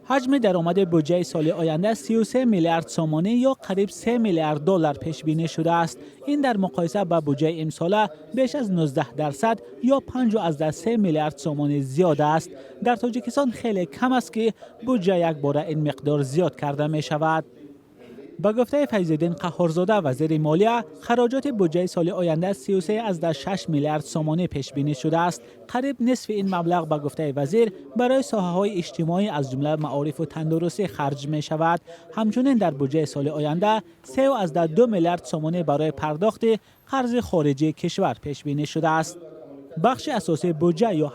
حجم درآمد بودجه سال آینده 33 میلیارد سومانی یا قریب 3 میلیارد دلار پیش بینی شده است. این در مقایسه با بودجه امساله بیش از 19% یا 5.3 میلیارد سومانی زیاد است. در تاجیکستان خیلی کم است که بودجه یک باره این مقدار زیاد کرده می شود. با گفته فیض‌الدین قهارزاده وزیر مالیه، خراجات بودجه سال آینده 33.6 میلیارد سومانی پیش بینی شده است. قریب نصف این مبلغ با گفته وزیر برای ساحه‌های اجتماعی از جمله معارف و تندرستی خرج می شود. همچنین در بودجه سال آینده 3.2 میلیارد سومانی برای پرداخت قرض خارجی کشور پیش بینی شده است. بخش اساسی بودجه یا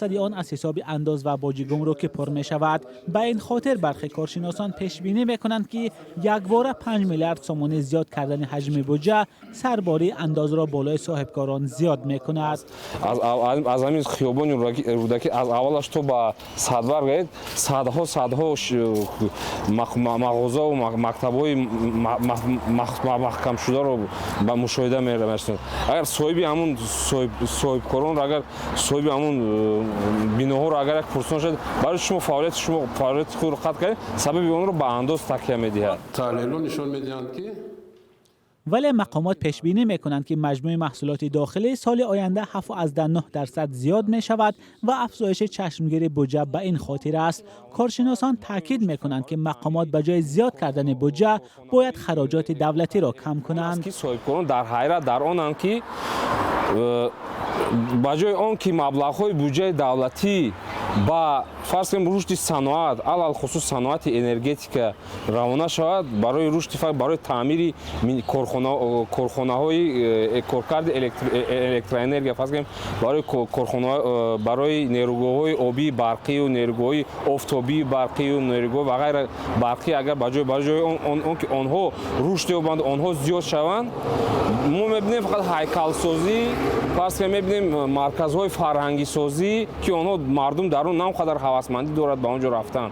70% آن از حساب انداز و باج گمرکی پر می شود. به این خاطر برخی کارشناسان پیش بینی می کنند که یک باره 5 میلیارد سومانی زیاد کردن حجم بودجه سرباری انداز را بالای صاحبکاران زیاد می کند. از همین خیابان رودکی از اولش تو با صدور گید صدها مغازه و مکتب‌های محکم شده رو به مشاهده می رسند. اگر صاحب همون صاحب کارون اگر صاحب همون بیناها رو اگر یک پرسان شد برای شما فعالیت خود رو قطع کنید سبب اون رو به انداز تکیه می‌دهد. تحلیل‌ها نشان می‌دهند که ولی مقامات پیش بینی می‌کنند که مجموع محصولات داخلی سال آینده 7.9% زیاد می شود و افزایش چشمگیر بودجه به این خاطر است. کارشناسان تاکید می‌کنند که مقامات به جای زیاد کردن بودجه باید خراجات دولتی را کم کنند. صاحبکاران در حیرت در آنند که با جای آن که مبلغ‌های بودجه دولتی با فرض کنیم رشد صنعت علل خصوص صنعت انرژتیک روانه شود برای رشد برای تعمیر کارخانه‌های کارکرد الکتروانرژی فرض کنیم برای کارخانه برای نیروگاه‌های آبی برقی و نیروگاه‌های آفتابی برقی و نیروگاه و غیره برقی اگر با جای آن که آنها رشد یابند آنها زیاد شوند ما می‌بینیم فقط هیکل سازی فرض کنیم می‌بینیم مرکزهای فرهنگی سازی که آنها مردم در اون نام قدر هوسمندی دارد به اونجا رفتن.